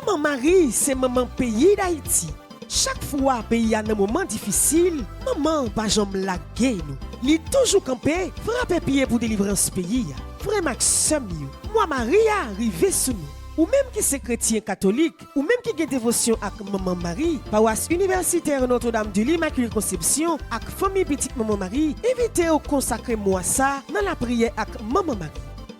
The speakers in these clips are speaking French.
Maman Marie, c'est maman pays d'Haïti. Chaque fois pays a un moment difficile, maman pas jamais laguer nous. Li toujours campé, frapper pied pour délivrance pays. Frère Maxime, moi Maria arrivé sous nous. Ou même qui c'est chrétien catholique, ou même qui a dévotion avec Maman Marie, paroisse universitaire Notre-Dame de l'Immaculée Conception, avec famille petite Maman Marie, invitez au consacrer moi ça dans la prière avec Maman Marie.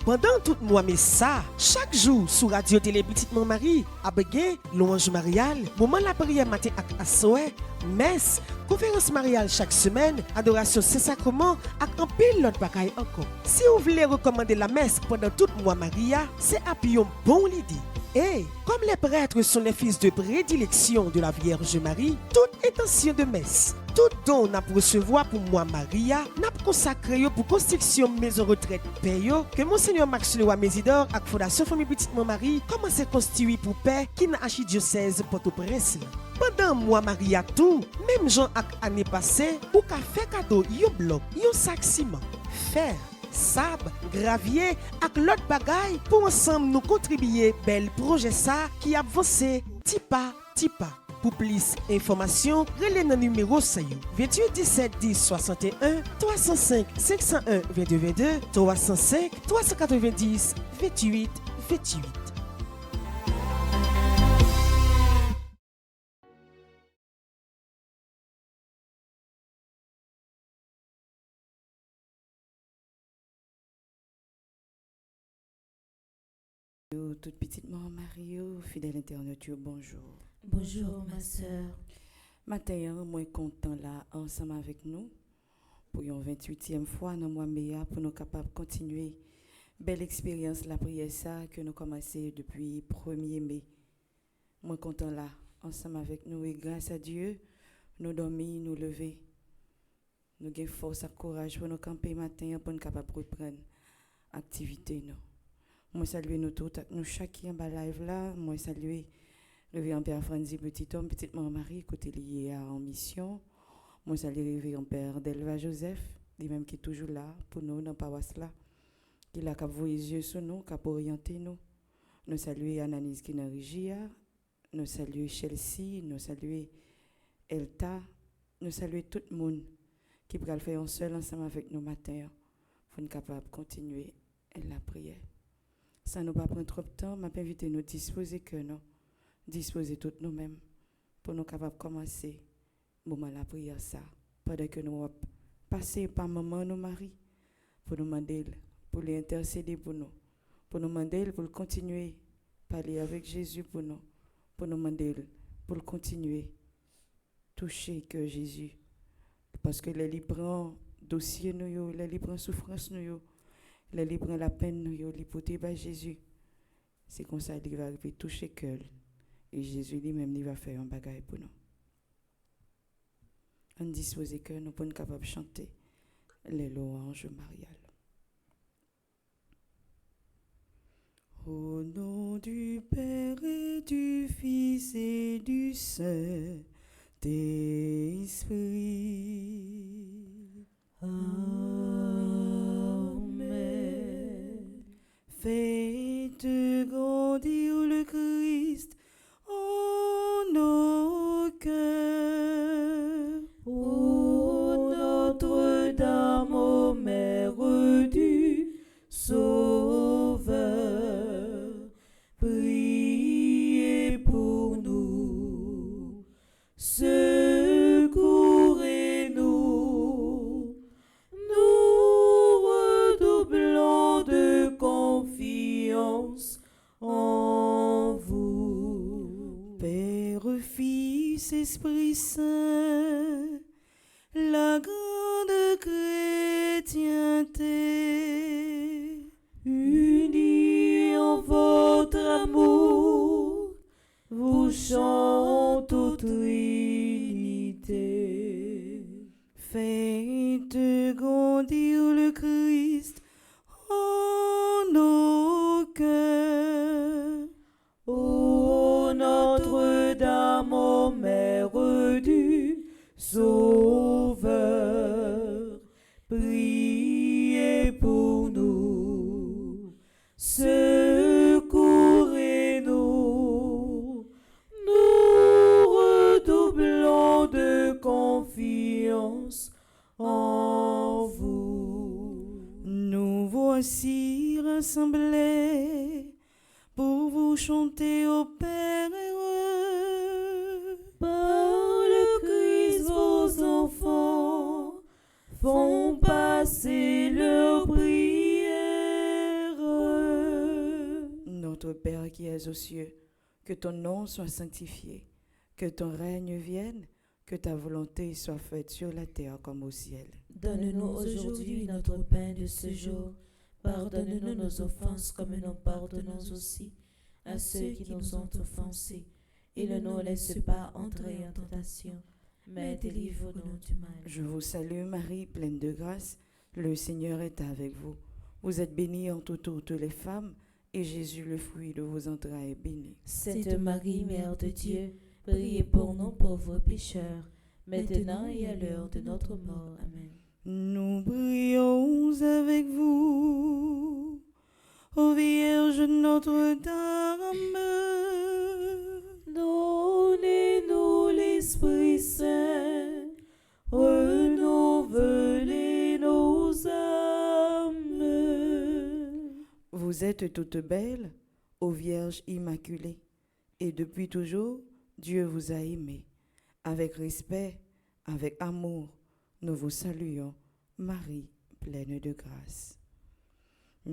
Pendant tout mois mais ça, chaque jour sur Radio Télé Petite Maman Marie, a bégué louange mariale, moment la prière matin avec assoé, messe, conférence mariale chaque semaine, adoration Saint-Sacrement avec un pile l'autre bagaille encore. Si vous voulez recommander la messe pendant tout mois Maria, c'est appuyé bon l'idée. Et comme les prêtres sont les fils de prédilection de la Vierge Marie, toute intention de messe, tout don n'a pour recevoir pour moi Maria, n'a consacré pour construction maison retraite payo que Monseigneur Max Leroy Mésidor avec Fondation Famille Petite Maman Marie commence à construire pour paix qui n'a archidiocèse Port-au-Prince. Pendant mois Maria tout, même Jean avec année passée, ou qu'a fait cadeau yon bloc, yon sac ciment, fer, sable, gravier ak l'autre bagaille pour ensemble nous contribuer bel projet ça qui a avancé tipa. Pour plus d'informations, relais le numéro 28 17 10 61 305 501 22 22 305 390 28 28. Toute petite maman Mario, fidèle internaute, bonjour. Bonjour ma soeur. Matin, moi content là ensemble avec nous pour une 28e fois dans mois meilleur pour nous capables de continuer belle expérience la prière ça que nous commencé depuis 1er mai. Moi content là ensemble avec nous et grâce à Dieu, nous dormir, nous lever. Nous avons force et courage pour nous camper matin pour nous capables de reprendre activité nous. Moi saluer nous tous, nous chacun dans live là, moi saluer révérend Père Franzi petit homme, petite maman Marie côté lié en mission. Moi saluer révérend Père Delva Joseph, lui-même qui est toujours là pour nous dans paroisse là. Qui a cap voyer les yeux sur nous, cap orienter nous. Nous saluer Ananis qui dans régie, nous saluer Chelsea, nous saluer Elta, nous saluer tout le monde qui va faire un seul ensemble avec nous matin pour nous capable de continuer la prière. Ça nous pas prendre trop de temps, m'a invité nous disposer que nous disposer toutes nous-mêmes pour nous capables de commencer moment la prière ça pendant que nous passer par maman nous Marie pour nous demander pour les intercéder pour nous demander pour continuer parler avec Jésus pour nous demander pour continuer toucher que Jésus parce que les libres dossier nous les libres souffrance nous les libres la peine nous les porter par Jésus c'est comme ça qu'il va arriver toucher cœur et Jésus lui-même il va faire un bagage pour nous on dispose que nous pour être capable de chanter les louanges mariales. Au nom du Père et du Fils et du Saint-Esprit. Amen. Faites grandir le Christ en nos cœurs. Ô Notre-Dame, ô Mère du Sauveur, priez pour nous, secourez-nous, nous redoublons de confiance en vous. Père, Fils, Esprit Saint, la grande chrétienté, unie en votre amour, vous chante aux Trinité. Faites grandir le Christ en nos cœurs. Ô Notre-Dame, ô Mère du Sauveur, priez pour nous, secourez-nous, confiance en vous. Nous voici rassemblés pour vous chanter au Père heureux. Par le Christ, vos enfants font passer leurs prières. Notre Père qui es aux cieux, que ton nom soit sanctifié, que ton règne vienne, que ta volonté soit faite sur la terre comme au ciel. Donne-nous aujourd'hui notre pain de ce jour. Pardonne-nous nos offenses comme nous pardonnons aussi à ceux qui nous ont offensés. Et ne nous laisse pas entrer en tentation, mais délivre-nous du mal. Je vous salue Marie, pleine de grâce, le Seigneur est avec vous. Vous êtes bénie entre toutes les femmes, et Jésus, le fruit de vos entrailles, est béni. Sainte Marie, Mère de Dieu, priez pour nous pauvres pécheurs, maintenant et à l'heure de notre mort. Amen. Nous prions avec vous, ô Vierge Notre-Dame. Donnez-nous l'Esprit Saint, renouvelez nos âmes. Vous êtes toutes belles, ô Vierge Immaculée, et depuis toujours, Dieu vous a aimé. Avec respect, avec amour, nous vous saluons, Marie, pleine de grâce.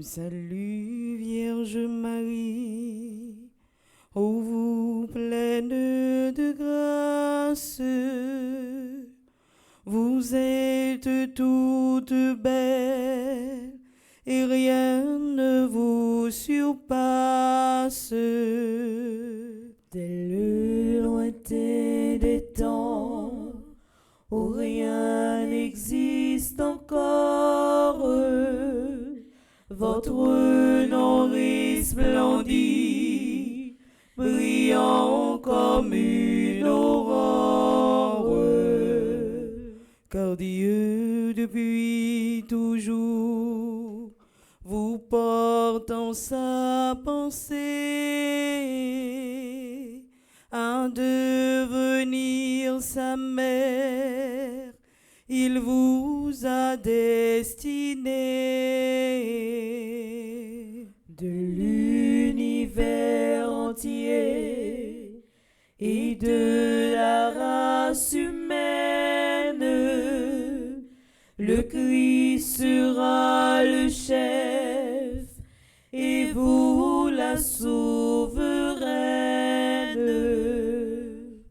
Salut, Vierge Marie, ô vous pleine de grâce, vous êtes toute belle, et rien ne vous surpasse. Dès le lointain des temps, où rien n'existe encore, votre nom resplendit, brillant comme une aurore. Car Dieu depuis toujours vous porte en sa pensée à devenir sa mère, il vous a destiné. De l'univers entier et de la race humaine, le Christ sera le chef et vous la souveraine.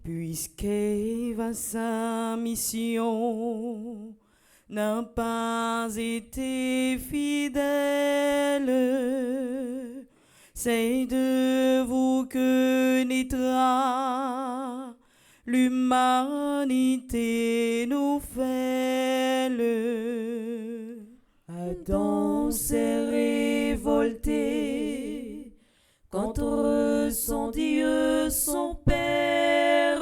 Puisqu'Ève, sa mission n'a pas été fidèle, c'est de vous que naîtra l'humanité nouvelle. Adam s'est révolté contre son Dieu, son Père.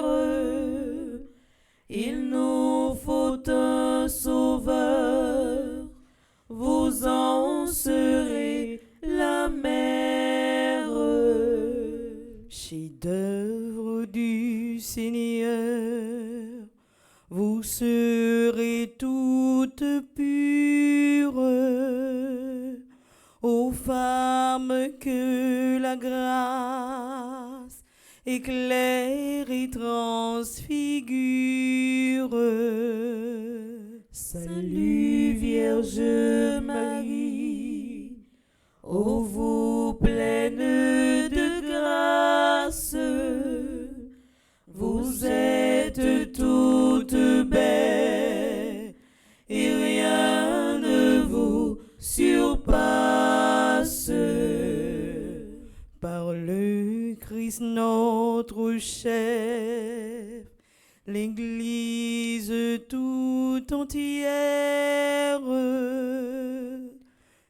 Il nous faut un sauveur, vous en serez la mère. Chef-d'œuvre du Seigneur, vous serez toutes pures, ô femmes que la grâce éclaire et transfigure. Salut Vierge Marie, ô vous pleine de grâce, vous êtes toute belle et rien ne vous surpasse. Par le Christ notre chef, l'Église tout entière,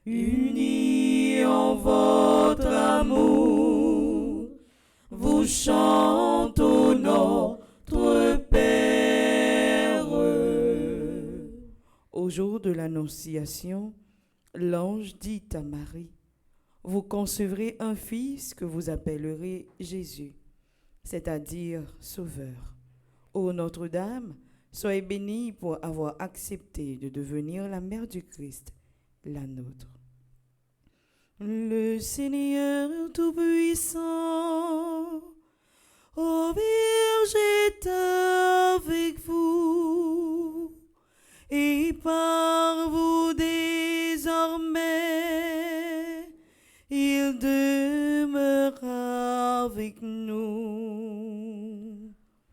unie en votre amour, vous chante au notre Père. Au jour de l'Annonciation, l'ange dit à Marie, vous concevrez un fils que vous appellerez Jésus, c'est-à-dire Sauveur. Ô Notre-Dame, Soyez bénie pour avoir accepté de devenir la mère du Christ, la nôtre. Le Seigneur Tout-Puissant, ô Vierge est avec vous, et par vous désormais, il demeure avec nous.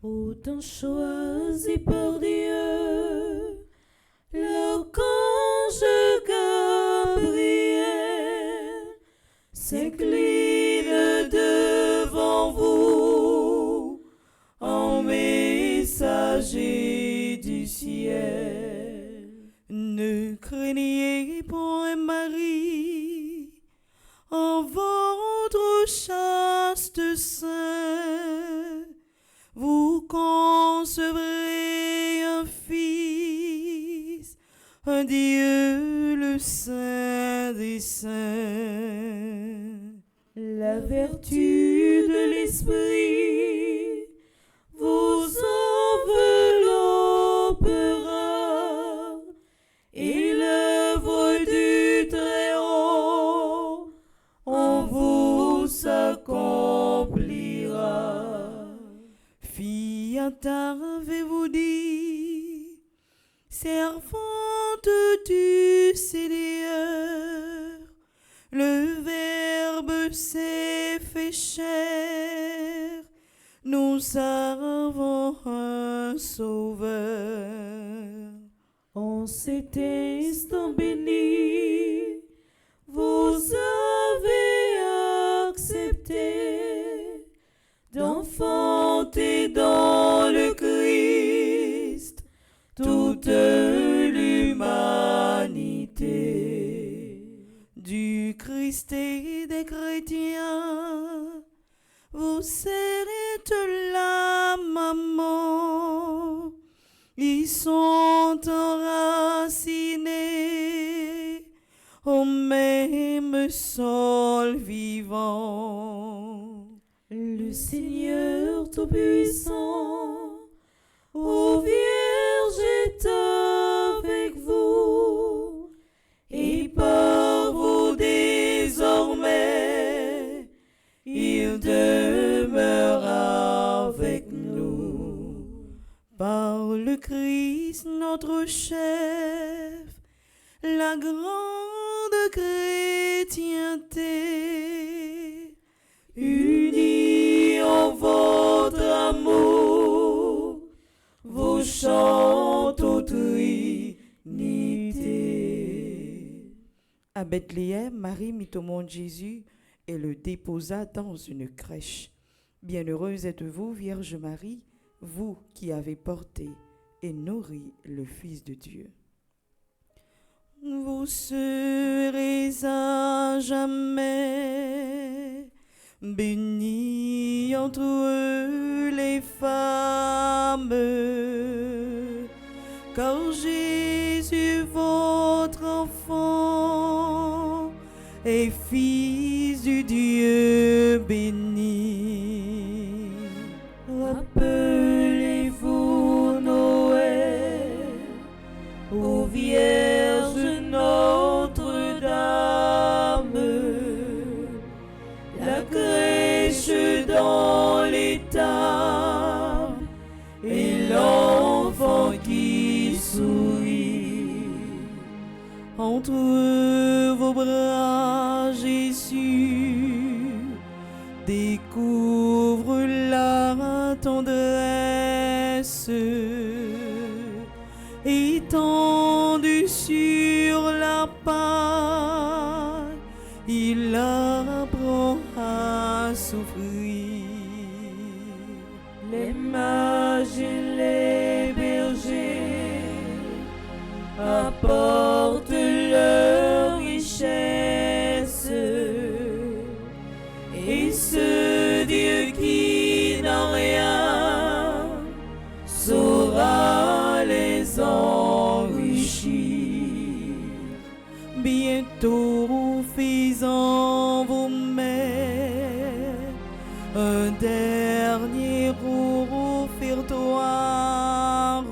Autant choisi par Dieu, l'archange Gabriel s'incline devant vous en messager du ciel. Ne craignez point, Marie, en votre chaste sein, vous concevrez un fils, un Dieu le Saint des saints. La vertu de l'Esprit vous enveloppera et l'œuvre du Très-Haut en vous s'accomplira. Fiat avez-vous dit, servante du Seigneur, le Verbe s'est fait chair, nous avons un Sauveur. En cet instant béni, vous avez accepté d'enfanter dans le Christ toute l'humanité. Du Christ et des chrétiens, vous êtes la maman. Ils sont enracinés au même sol vivant. Le Seigneur Tout-Puissant, ô Vierge est avec vous, et par vous désormais, il demeure avec nous. Par le Christ notre chef, la grande chrétienté, unis en votre amour, vous chantez aux Trinité. À Bethléem, Marie mit au monde Jésus et le déposa dans une crèche. Bienheureuse êtes-vous, Vierge Marie, vous qui avez porté et nourri le Fils de Dieu. Vous serez à jamais bénie entre les femmes, car Jésus, votre enfant, est Fils du Dieu béni. Rappelez-vous Noël, ô Vierge Notre-Dame, la crèche dans l'étable et l'enfant qui sourit. Entre vos bras, Jésus découvre la tendresse, étendu sur la paille, il apprend à souffrir. Les mages et les bergers apportent leur richesse, et ce Dieu qui n'a rien saura les enrichir. Bientôt, faisant vos mères un dernier offertoire,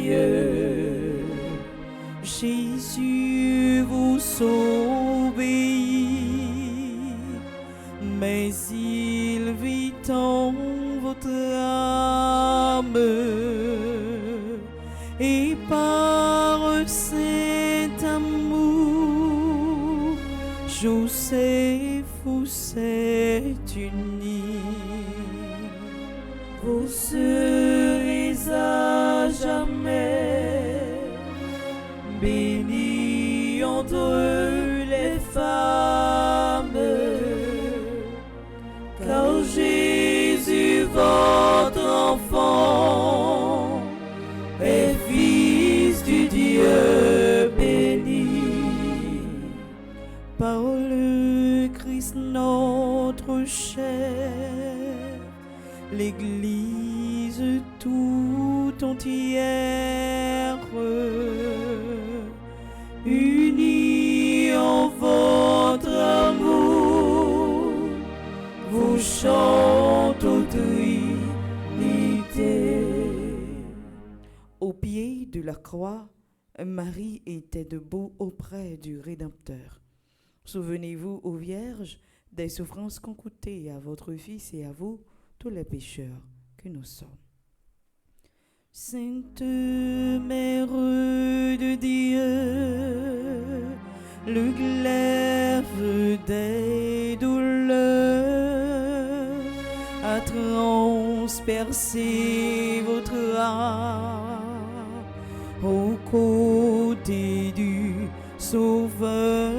Dieu. Jésus vous obéit, mais il vit en votre âme, et par cet amour, Joseph vous êtes unis. Vous serez à jamais bénis entre les femmes, car Jésus, votre enfant, est fils du Dieu béni. Par le Christ notre cher, l'Église tout entière, unie en votre amour, vous chante aux Trinité. Au pied de la croix, Marie était debout auprès du Rédempteur. Souvenez-vous, ô Vierge, des souffrances qu'ont coûté à votre Fils et à vous tous les pécheurs que nous sommes. Sainte Mère de Dieu, le glaive des douleurs a transpercé votre âme aux côtés du Sauveur.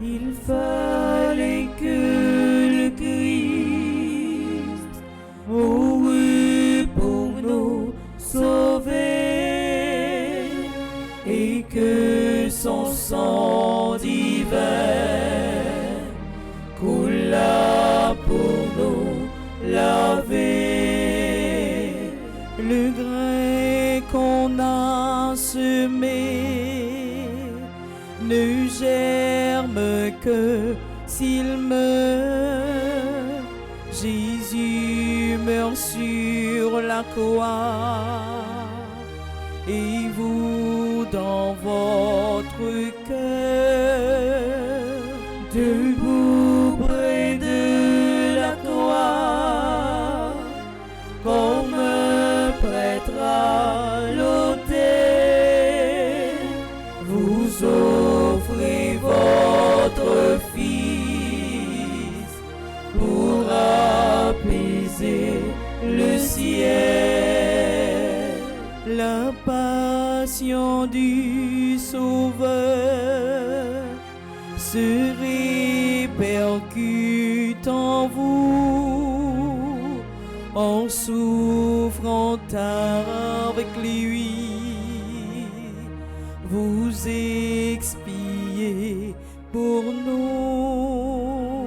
Il fallait que le Christ mourût pour nous sauver, et que son sang divin coula pour nous laver. Le grain qu'on a semé ne germe que s'il meurt. Jésus meurt sur la croix, et vous dans votre cœur, debout près de la croix, comme un prêtre à l'autel, vous offrez votre Fils pour apaiser le ciel. la passion du Sauveur se répercute en vous, en souffrant avec lui. Vous expiez pour nous.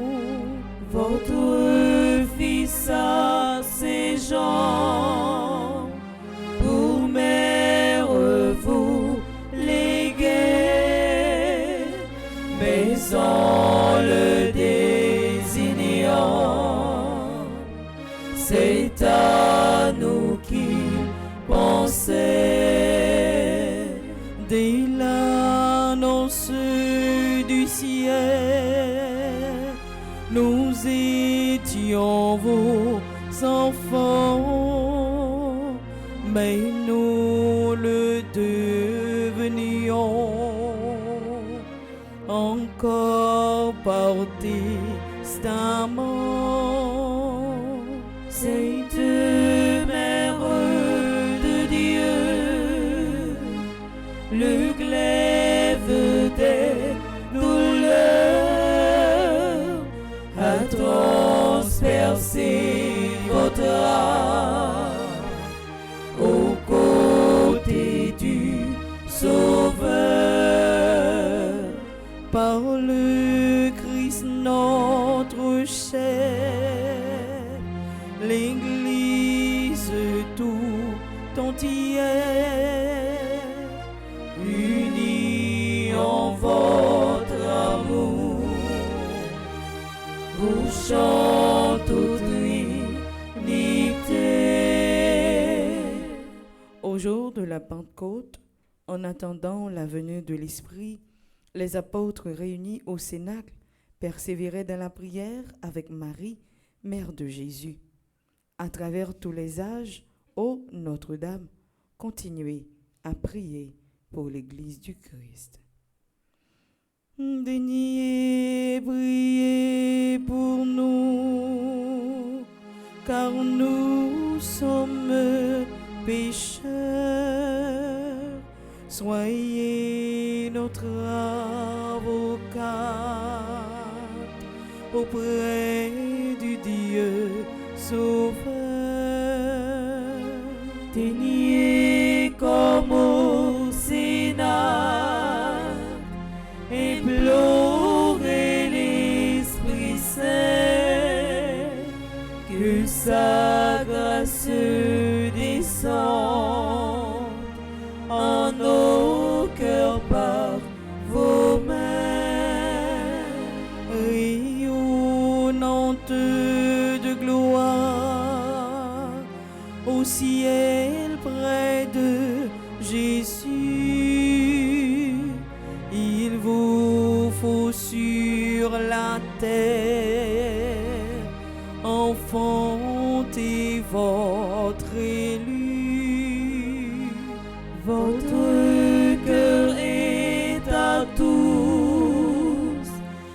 Votre Fils à ses jambes, pour mère vous léguez, mais en le désignant, c'est à nous qu'il pensait. Dès l'annonce du ciel, nous étions vos enfants, mais nous le devenions encore par testament. Sainte Mère de Dieu, le glaive des douleurs a transpercé votre âme aux côtés du Sauveur. Par le Christ notre cher, l'Église tout entière, Unis en votre amour, vous chante aux Trinité. ô jour de la Pentecôte, en attendant la venue de l'Esprit, les apôtres réunis au Cénacle persévéraient dans la prière avec Marie, mère de Jésus. À travers tous les âges, ô Notre-Dame, continuez à prier pour l'Église du Christ. Daignez prier pour nous, car nous sommes pécheurs. Soyez notre avocat auprès du Dieu Sauveur. Daignez comme au Sénat implorer l'Esprit Saint, que sa grâce descende en nos cœurs par vos mains, rayonnante de gloire au ciel près de Jésus. Il vous faut sur la terre enfanter votre élu. votre cœur est à tous,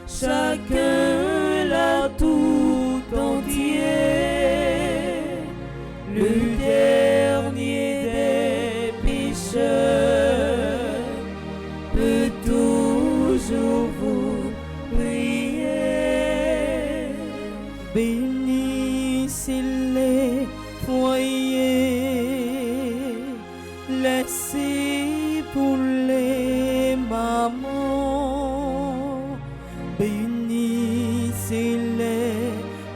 chacun l'a tout entier, le dernier des pécheurs peut toujours vous prier. Bénissez les foyers, laissez pour les mamans, bénissez les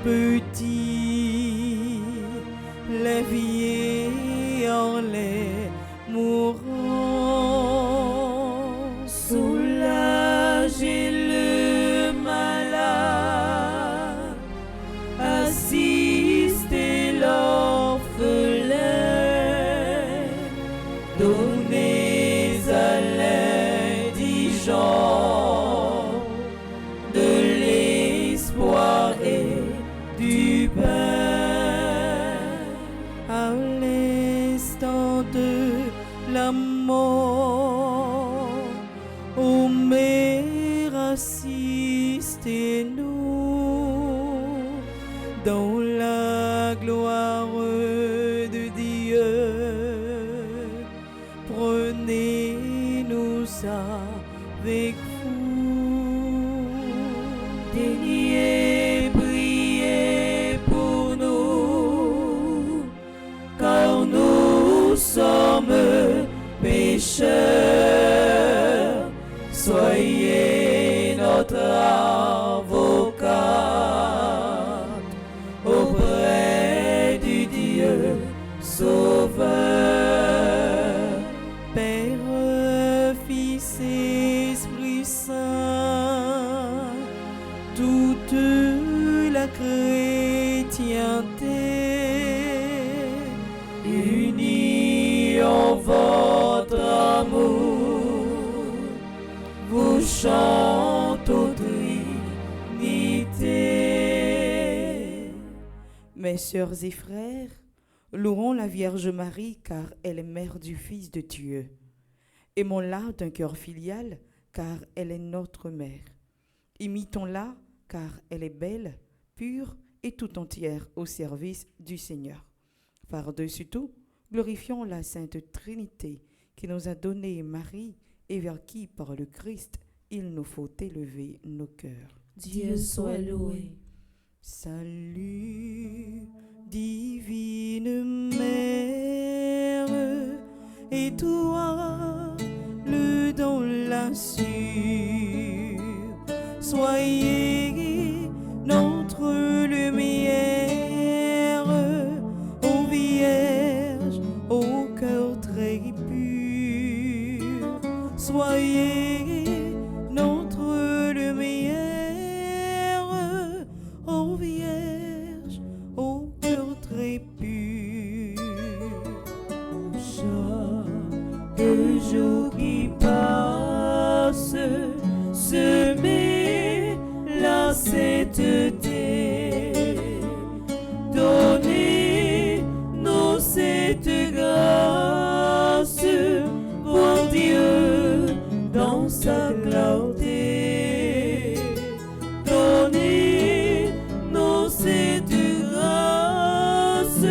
petits, les vieillards, les mourants. Soulagez le malade, assistez l'orphelin, donnez à l'indigent de l'espoir et du pain. À l'instant de la mort, ô Mère, assistez-nous dans la gloire de Dieu. Prenez-nous avec vous. Daignez prier pour nous, car nous sommes pécheurs. Soyez notre avocat auprès du Dieu Sauveur. Père, Fils, Esprit Saint, toute la chrétienté, Unis en votre amour, vous chante aux Trinité. mes sœurs et frères, louons la Vierge Marie car elle est mère du Fils de Dieu. Aimons-la d'un cœur filial car elle est notre mère. Imitons-la car elle est belle, pure et tout entière au service du Seigneur. Par-dessus tout, glorifions la Sainte Trinité qui nous a donné Marie et vers qui, par le Christ, il nous faut élever nos cœurs. Dieu soit loué. Salut, divine Mère, et toi, le don la sûre, soyez notre lumière, ô Vierge, au cœur très pur, soyez notre lumière, ô Vierge, au cœur très pur. le jour qui passe, semer la sainteté, donnez-nous cette grâce pour Dieu dans sa clarté. Donnez-nous cette grâce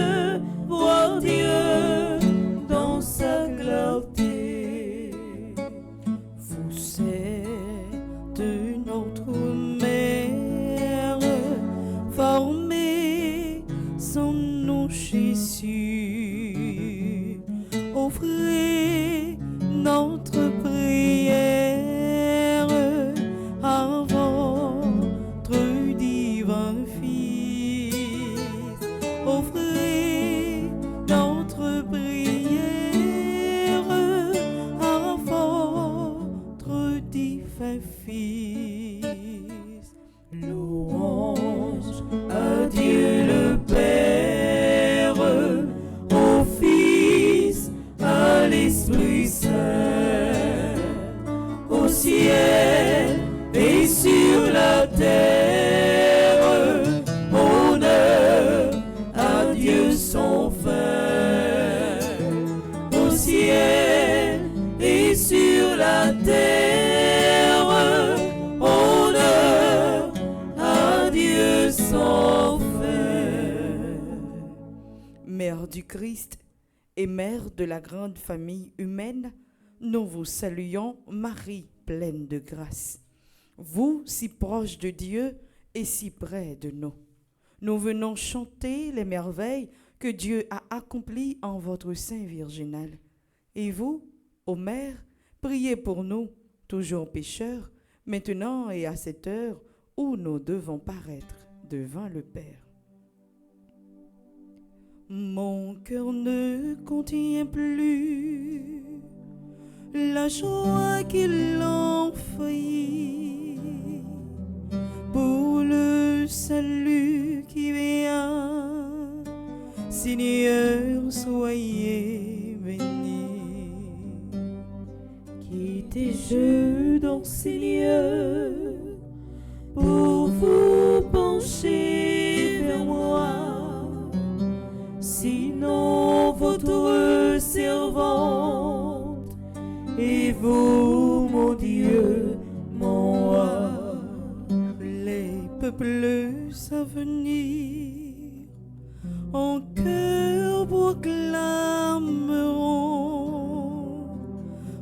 pour Dieu dans sa clarté. Vous êtes notre mère, formée sans nos Jésus. Offrez notre prière à votre divin Fils. Offrez notre prière à votre divin Fils. Louange à Dieu le Père, au Fils, à l'Esprit Saint, au ciel et sur la terre. Honneur à Dieu sans fin, au ciel et sur la terre. Honneur à Dieu sans fin. Mère du Christ et mère de la grande famille humaine, nous vous saluons, Marie, pleine de grâce. Vous, si proche de Dieu et si près de nous. Nous venons chanter les merveilles que Dieu a accomplies en votre sein virginal. Et vous, ô Mère, priez pour nous, toujours pécheurs, maintenant et à cette heure où nous devons paraître devant le Père. Mon cœur ne contient plus la joie qu'il enfaillit pour le salut qui vient. Seigneur, soyez béni. Quittez-je donc, Seigneur, pour vous pencher vers moi. Sinon, votre servante et vous, mon Dieu, mon roi. Les peuples à venir en cœur proclameront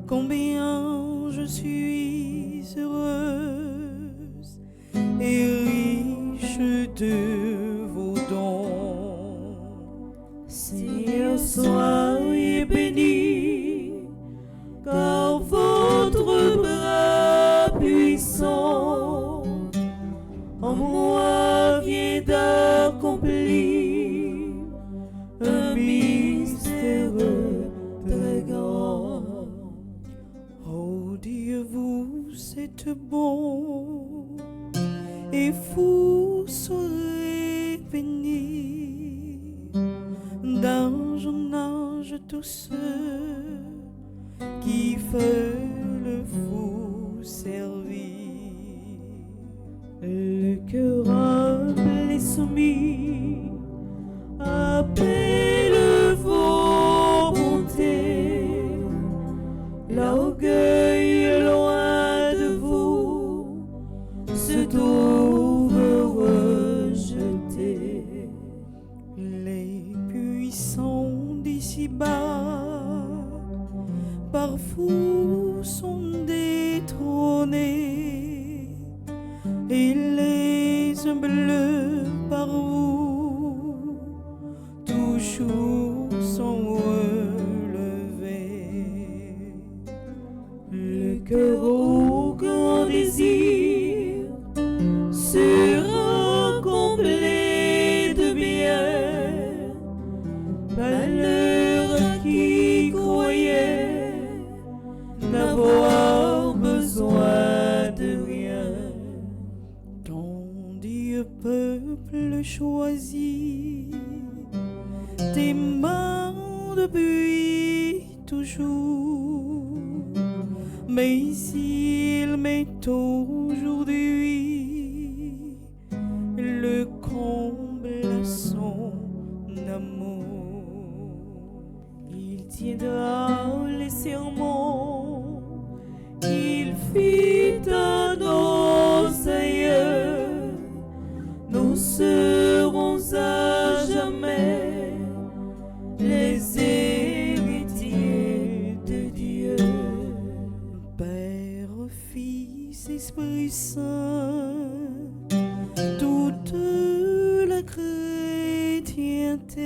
combien je suis heureuse et riche de vos dons. Seigneur, soyez béni, car votre bras puissant en moi vient d'accomplir un mystère très grand. Oh Dieu, vous êtes bon et vous serez bénis d'âge en âge tous ceux qui veulent vous servir. Le cœur humble et soumis appelle vos bontés. L'orgueil loin de vous se trouve rejeté. Les puissants d'ici-bas par vous sont détrônés et les humbles par vous toujours sont relevés. Le cœur au grand désir sera comblé de bien. Malheur qui croyait n'avoir besoin de rien. Ton Dieu peuple choisi, tes mains depuis toujours, mais il m'est aujourd'hui le comble à son amour. Il tiendra les serments qu'il fit à nos aïeux. Nous serons à jamais les héritiers de Dieu. Père, Fils, Esprit Saint, toute la chrétienté,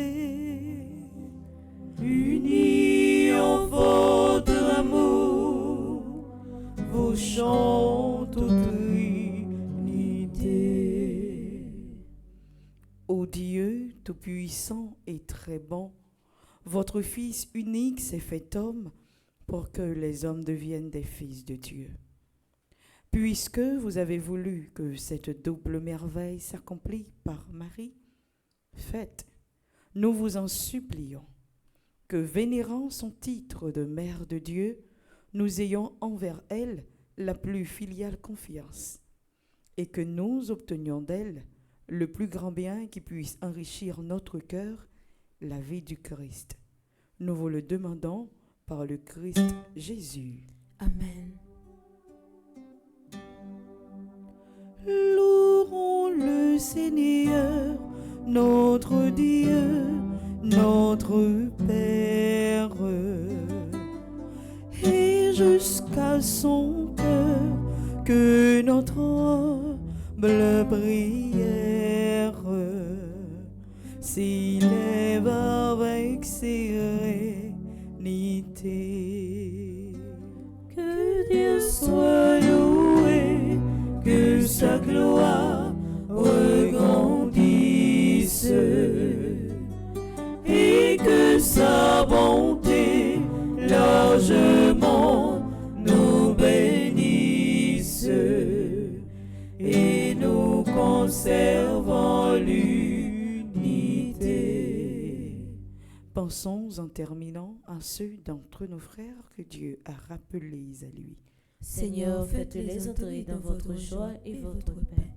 Unis en votre amour, vous chante aux Trinité. ô Dieu tout-puissant et très bon, votre Fils unique s'est fait homme pour que les hommes deviennent des fils de Dieu. Puisque vous avez voulu que cette double merveille s'accomplisse par Marie, faites, nous vous en supplions, que vénérant son titre de Mère de Dieu, nous ayons envers elle la plus filiale confiance, et que nous obtenions d'elle le plus grand bien qui puisse enrichir notre cœur, la vie du Christ. Nous vous le demandons par le Christ Jésus. Amen. Louons le Seigneur, notre Dieu, notre Père, et jusqu'à son cœur que notre humble prière s'élève avec sérénité. Que Dieu soit loué, que sa gloire regrandisse et que sa bonté largement nous bénisse et nous conserve en l'unité. Pensons en terminant à ceux d'entre nos frères que Dieu a rappelés à lui. Seigneur, faites-les entrer dans votre joie et votre paix.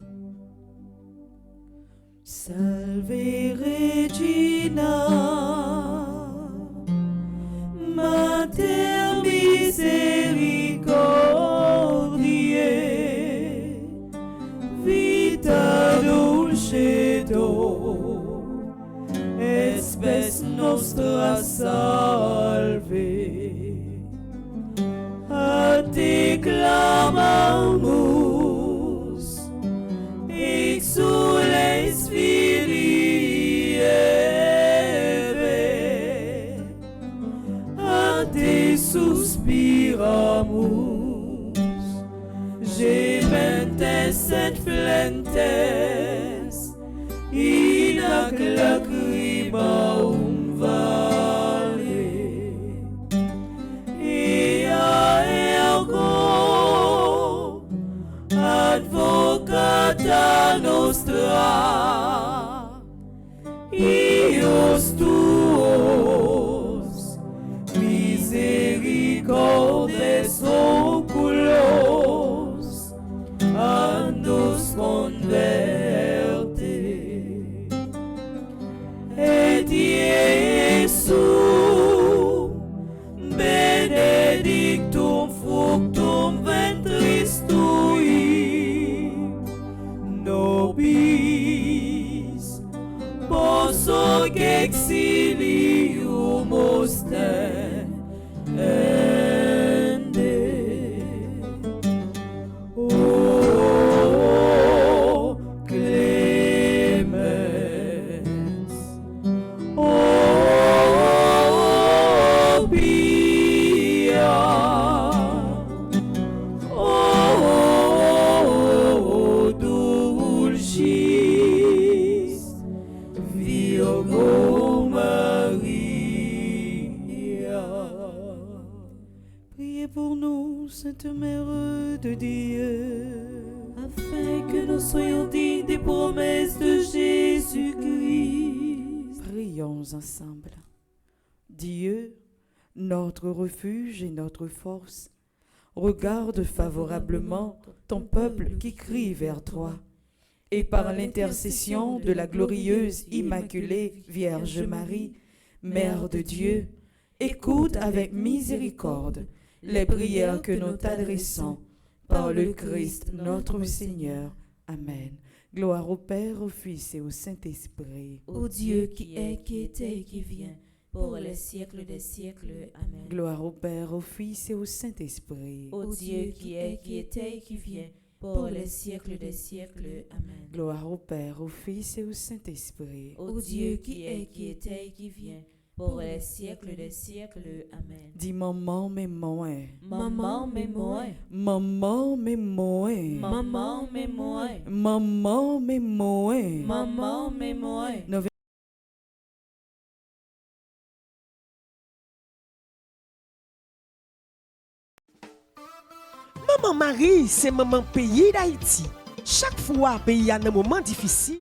Salve Regina, Mater misericordiae, vita dulcedo, espes nostra salve. A te clamamus, exules Filii Eve, a te suspiramus, gementes et flentes, in ac lacrimam vale. Advocata nostra, ius tuos, misericordes oculos, a nos converte. Et Iesu, benedictum fructum ventris tui, nobis post hoc exilium ostende. O clemens, o pia, o dulcis Virgo Maria. Priez pour nous, Sainte Mère de Dieu, Afin que nous soyons dignes des promesses de Jésus-Christ. prions ensemble. Dieu, notre refuge et notre force. Regarde favorablement ton peuple qui crie vers toi. Et par l'intercession de la glorieuse Immaculée Vierge Marie, Mère de Dieu, écoute avec miséricorde les prières que nous t'adressons par le Christ notre Seigneur. Amen. Gloire au Père, au Fils et au Saint-Esprit. Ô Dieu qui est, qui était et qui vient, pour les siècles des siècles. Amen. Gloire au Père, au Fils et au Saint-Esprit. Ô Dieu qui est, qui était et qui vient, pour les siècles des siècles. Amen. Gloire au Père, au Fils et au Saint-Esprit. Ô Dieu qui est, qui était et qui vient, pour les siècles des siècles. Amen. Dis maman, mais moi. Maman, mais moi. Maman, mais moi. Maman, mais moi. Maman, mais moi. Maman, mais moi. Maman Marie, c'est maman pays d'Haïti. Chaque fois pays a un moment difficile,